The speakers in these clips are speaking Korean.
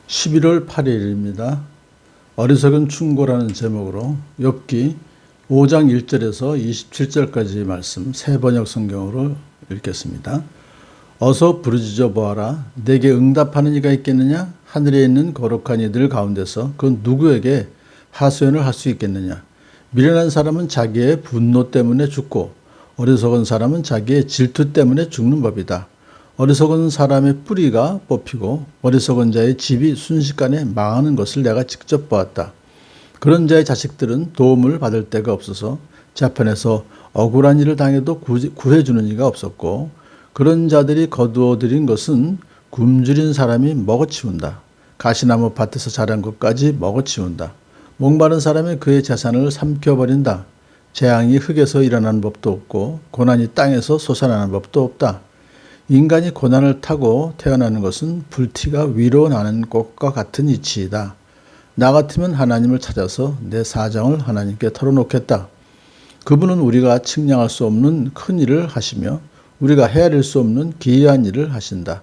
11월 8일입니다. 어리석은 충고라는 제목으로 욥기 5장 1절에서 27절까지 말씀 새 번역 성경으로 읽겠습니다. 어서 부르짖어 보아라. 내게 응답하는 이가 있겠느냐? 하늘에 있는 거룩한 이들 가운데서 그 누구에게 하소연을 할 수 있겠느냐? 미련한 사람은 자기의 분노 때문에 죽고 어리석은 사람은 자기의 질투 때문에 죽는 법이다. 어리석은 사람의 뿌리가 뽑히고 어리석은 자의 집이 순식간에 망하는 것을 내가 직접 보았다. 그런 자의 자식들은 도움을 받을 데가 없어서 자편에서 억울한 일을 당해도 구해주는 이가 없었고, 그런 자들이 거두어들인 것은 굶주린 사람이 먹어치운다. 가시나무 밭에서 자란 것까지 먹어치운다. 목마른 사람이 그의 재산을 삼켜버린다. 재앙이 흙에서 일어나는 법도 없고 고난이 땅에서 솟아나는 법도 없다. 인간이 고난을 타고 태어나는 것은 불티가 위로 나는 것과 같은 이치이다. 나 같으면 하나님을 찾아서 내 사정을 하나님께 털어놓겠다. 그분은 우리가 측량할 수 없는 큰 일을 하시며 우리가 헤아릴 수 없는 기이한 일을 하신다.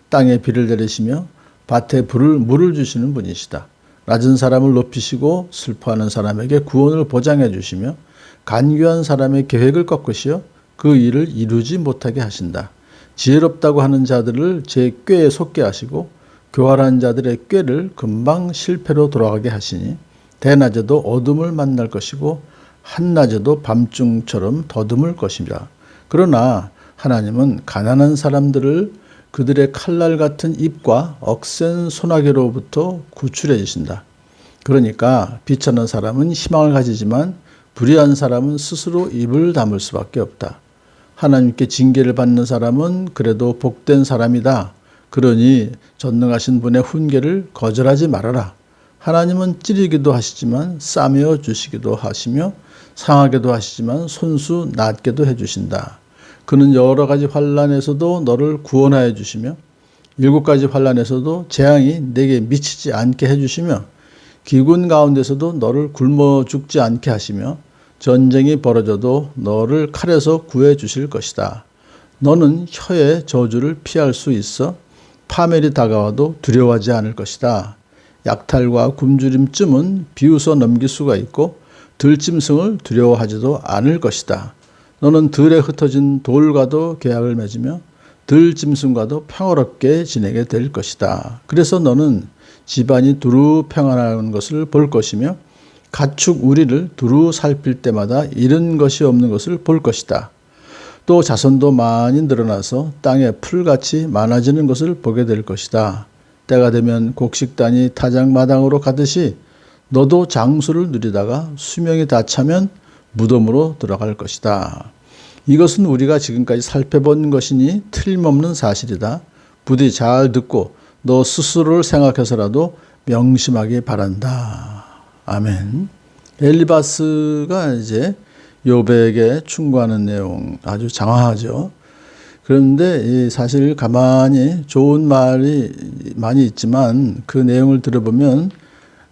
땅에 비를 내리시며 밭에 물을 주시는 분이시다. 낮은 사람을 높이시고 슬퍼하는 사람에게 구원을 보장해 주시며 간교한 사람의 계획을 꺾으시어 그 일을 이루지 못하게 하신다. 지혜롭다고 하는 자들을 제 꾀에 속게 하시고 교활한 자들의 꾀를 금방 실패로 돌아가게 하시니 대낮에도 어둠을 만날 것이고 한낮에도 밤중처럼 더듬을 것이라. 그러나 하나님은 가난한 사람들을 그들의 칼날 같은 입과 억센 소나기로부터 구출해 주신다. 그러니까 비천한 사람은 희망을 가지지만 불의한 사람은 스스로 입을 다물 수밖에 없다. 하나님께 징계를 받는 사람은 그래도 복된 사람이다. 그러니 전능하신 분의 훈계를 거절하지 말아라. 하나님은 찌르기도 하시지만 싸매어 주시기도 하시며 상하게도 하시지만 손수 낫게도 해주신다. 그는 여러 가지 환난에서도 너를 구원하여 주시며 7가지 환난에서도 재앙이 내게 미치지 않게 해주시며 기근 가운데서도 너를 굶어 죽지 않게 하시며 전쟁이 벌어져도 너를 칼에서 구해 주실 것이다. 너는 혀의 저주를 피할 수 있어 파멸이 다가와도 두려워하지 않을 것이다. 약탈과 굶주림쯤은 비웃어 넘길 수가 있고 들짐승을 두려워하지도 않을 것이다. 너는 들에 흩어진 돌과도 계약을 맺으며 들짐승과도 평화롭게 지내게 될 것이다. 그래서 너는 집안이 두루 평안한 것을 볼 것이며 가축 우리를 두루 살필 때마다 잃은 것이 없는 것을 볼 것이다. 또 자손도 많이 늘어나서 땅에 풀같이 많아지는 것을 보게 될 것이다. 때가 되면 곡식단이 타작마당으로 가듯이 너도 장수를 누리다가 수명이 다 차면 무덤으로 들어갈 것이다. 이것은 우리가 지금까지 살펴본 것이니 틀림없는 사실이다. 부디 잘 듣고 너 스스로를 생각해서라도 명심하기 바란다. 아멘. 엘리바스가 이제 욥에게 충고하는 내용 아주 장황하죠. 그런데 사실 가만히 좋은 말이 많이 있지만 그 내용을 들어보면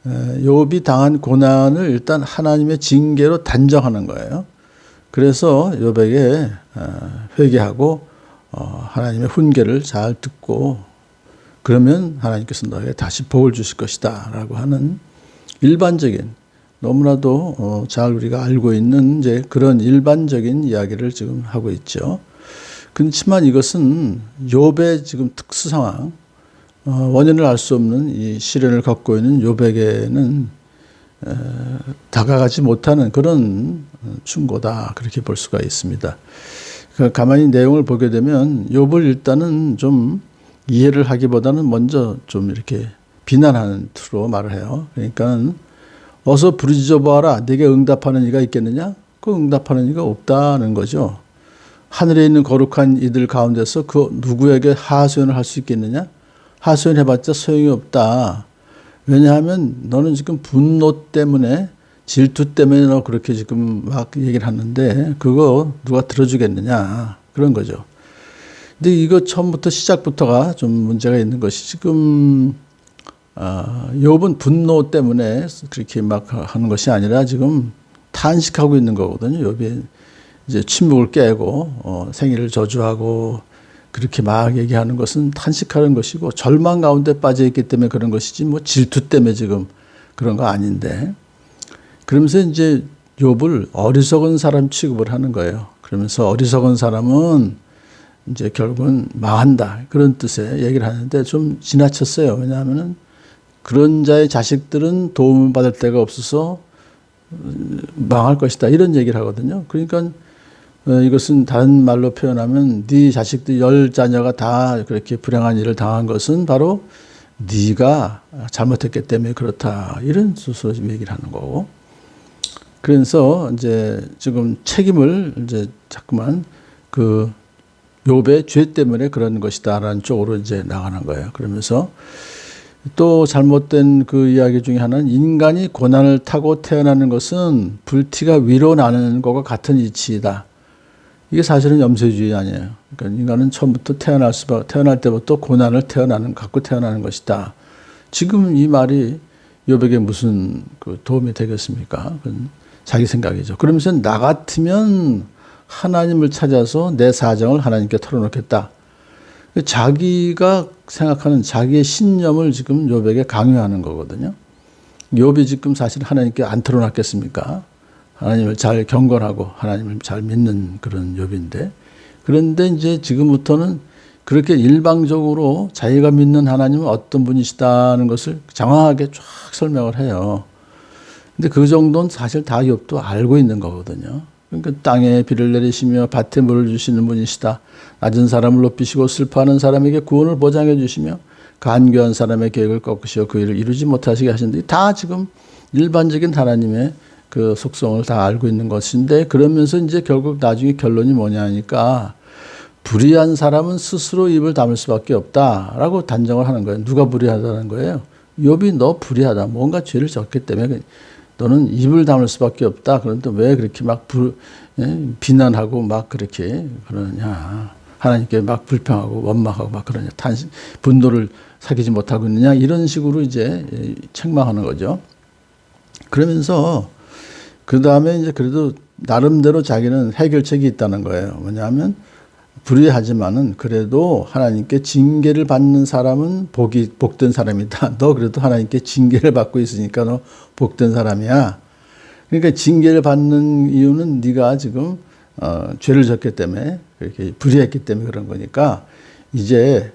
욥이 당한 고난을 일단 하나님의 징계로 단정하는 거예요. 그래서 욥에게 회개하고 하나님의 훈계를 잘 듣고 그러면 하나님께서 너에게 다시 복을 주실 것이다 라고 하는 일반적인 너무나도 잘 우리가 알고 있는 이제 그런 일반적인 이야기를 지금 하고 있죠. 그렇지만 이것은 욥의 지금 특수 상황, 원인을 알 수 없는 이 시련을 겪고 있는 욥에게는 다가가지 못하는 그런 충고다 그렇게 볼 수가 있습니다. 가만히 내용을 보게 되면 욥을 일단은 좀 이해를 하기보다는 먼저 좀 이렇게 비난하는 투로 말을 해요. 그러니까 어서 부르짖어 보아라. 내게 응답하는 이가 있겠느냐? 그 응답하는 이가 없다는 거죠. 하늘에 있는 거룩한 이들 가운데서 그 누구에게 하소연을 할 수 있겠느냐? 하소연해봤자 소용이 없다. 왜냐하면 너는 지금 분노 때문에 질투 때문에 너 그렇게 지금 막 얘기를 하는데 그거 누가 들어주겠느냐 그런 거죠. 근데 이거 처음부터 시작부터가 좀 문제가 있는 것이 지금 욥은 분노 때문에 그렇게 막 하는 것이 아니라 지금 탄식하고 있는 거거든요. 욥이 이제 침묵을 깨고 생일을 저주하고 그렇게 막 얘기하는 것은 탄식하는 것이고 절망 가운데 빠져 있기 때문에 그런 것이지 뭐 질투 때문에 지금 그런 거 아닌데, 그러면서 이제 욥을 어리석은 사람 취급을 하는 거예요. 그러면서 어리석은 사람은 이제 결국은 망한다, 그런 뜻의 얘기를 하는데 좀 지나쳤어요. 왜냐하면은 그런 자의 자식들은 도움을 받을 데가 없어서 망할 것이다, 이런 얘기를 하거든요. 그러니까 이것은 다른 말로 표현하면 네 자식들 10자녀가 다 그렇게 불행한 일을 당한 것은 바로 네가 잘못했기 때문에 그렇다, 이런 수로 지금 얘기를 하는 거고. 그래서 이제 지금 책임을 이제 자꾸만 그 욥의 죄 때문에 그런 것이다라는 쪽으로 이제 나가는 거예요. 그러면서 또 잘못된 그 이야기 중에 하나는 인간이 고난을 타고 태어나는 것은 불티가 위로 나는 것과 같은 이치이다. 이게 사실은 염세주의 아니에요. 그러니까 인간은 처음부터 태어날 때부터 고난을 갖고 태어나는 것이다. 지금 이 말이 욥에게 무슨 그 도움이 되겠습니까? 그건 자기 생각이죠. 그러면서 나 같으면 하나님을 찾아서 내 사정을 하나님께 털어놓겠다. 자기가 생각하는 자기의 신념을 지금 욥에게 강요하는 거거든요. 욥이 지금 사실 하나님께 안 털어놨겠습니까? 하나님을 잘 경건하고 하나님을 잘 믿는 그런 욥인데, 그런데 이제 지금부터는 그렇게 일방적으로 자기가 믿는 하나님은 어떤 분이시다는 것을 장황하게 쫙 설명을 해요. 근데 그 정도는 사실 다 욥도 알고 있는 거거든요. 그러니까 땅에 비를 내리시며 밭에 물을 주시는 분이시다. 낮은 사람을 높이시고 슬퍼하는 사람에게 구원을 보장해 주시며 간교한 사람의 계획을 꺾으시어 그 일을 이루지 못하시게 하시는데, 다 지금 일반적인 하나님의 그 속성을 다 알고 있는 것인데, 그러면서 이제 결국 나중에 결론이 뭐냐 하니까 불의한 사람은 스스로 입을 다물 수밖에 없다라고 단정을 하는 거예요. 누가 불의하다는 거예요? 욥이 너 불의하다. 뭔가 죄를 졌기 때문에 너는 입을 다물 수밖에 없다. 그런데 왜 그렇게 막 비난하고 막 그렇게 그러느냐. 하나님께 막 불평하고 원망하고 막 그러냐. 분노를 사귀지 못하고 있느냐. 이런 식으로 이제 책망하는 거죠. 그러면서 그 다음에 이제 그래도 나름대로 자기는 해결책이 있다는 거예요. 뭐냐면 불의하지만은 그래도 하나님께 징계를 받는 사람은 복된 사람이다. 너 그래도 하나님께 징계를 받고 있으니까 너 복된 사람이야. 그러니까 징계를 받는 이유는 네가 지금 죄를 졌기 때문에, 그렇게 불의했기 때문에 그런 거니까 이제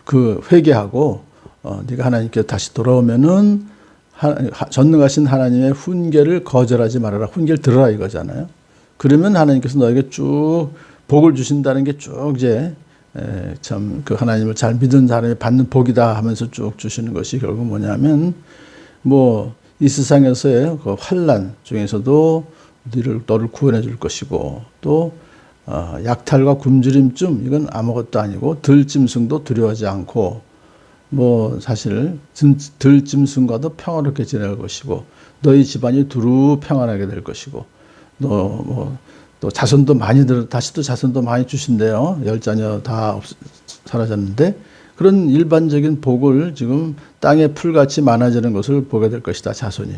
그 회개하고 네가 하나님께 다시 돌아오면은 전능하신 하나님의 훈계를 거절하지 말아라. 훈계를 들어라 이거잖아요. 그러면 하나님께서 너에게 쭉 복을 주신다는 게 쭉 이제 참 그 하나님을 잘 믿은 사람이 받는 복이다 하면서 쭉 주시는 것이 결국 뭐냐면, 뭐 이 세상에서의 그 환난 중에서도 너를 구원해 줄 것이고, 또 약탈과 굶주림쯤 이건 아무것도 아니고 들짐승도 두려워하지 않고, 뭐 사실 들짐승과도 평화롭게 지낼 것이고, 너희 집안이 두루 평안하게 될 것이고, 또 자손도 다시 또 자손도 많이 주신대요. 10자녀 다 사라졌는데, 그런 일반적인 복을 지금 땅에 풀같이 많아지는 것을 보게 될 것이다, 자손이.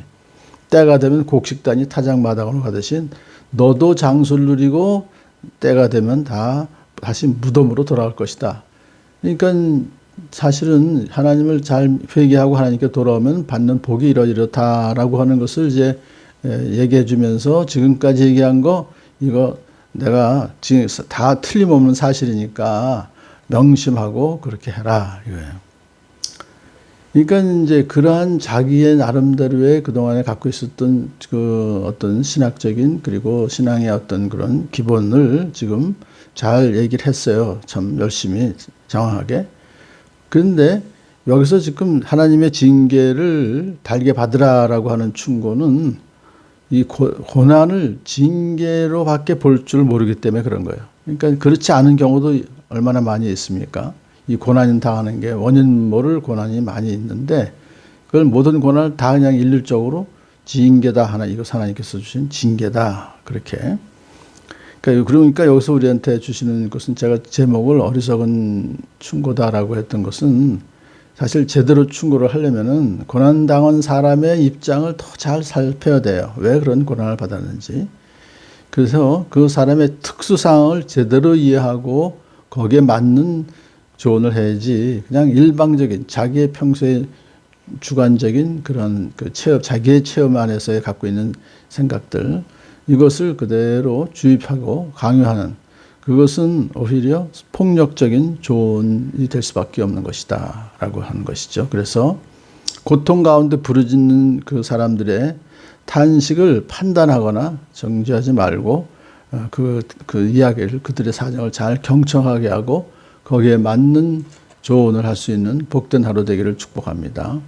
때가 되면 곡식단이 타작마당으로 가듯이 너도 장수를 누리고 때가 되면 다 다시 무덤으로 돌아갈 것이다. 그러니까 사실은 하나님을 잘 회개하고 하나님께 돌아오면 받는 복이 이러이러다라고 하는 것을 이제 얘기해 주면서, 지금까지 얘기한 거 이거 내가 지금 다 틀림없는 사실이니까 명심하고 그렇게 해라 이거예요. 그러니까 이제 그러한 자기의 나름대로의 그동안에 갖고 있었던 그 어떤 신학적인, 그리고 신앙의 어떤 그런 기본을 지금 잘 얘기를 했어요. 참 열심히 장황하게. 그런데 여기서 지금 하나님의 징계를 달게 받으라라고 하는 충고는 이 고난을 징계로밖에 볼 줄 모르기 때문에 그런 거예요. 그러니까 그렇지 않은 경우도 얼마나 많이 있습니까? 이 고난 당하는 게 원인 모를 고난이 많이 있는데, 그걸 모든 고난을 다 그냥 일률적으로 징계다, 이것 하나님께서 주신 징계다, 그렇게. 그러니까 여기서 우리한테 주시는 것은, 제가 제목을 어리석은 충고다라고 했던 것은, 사실 제대로 충고를 하려면은 고난당한 사람의 입장을 더 잘 살펴야 돼요. 왜 그런 고난을 받았는지. 그래서 그 사람의 특수상황을 제대로 이해하고 거기에 맞는 조언을 해야지 그냥 일방적인 자기의 평소에 주관적인 그런 그 자기의 체험 안에서 갖고 있는 생각들 이것을 그대로 주입하고 강요하는 그것은 오히려 폭력적인 조언이 될 수밖에 없는 것이다 라고 하는 것이죠. 그래서 고통 가운데 부르짖는 그 사람들의 탄식을 판단하거나 정죄하지 말고 그 이야기를 그들의 사정을 잘 경청하게 하고 거기에 맞는 조언을 할 수 있는 복된 하루 되기를 축복합니다.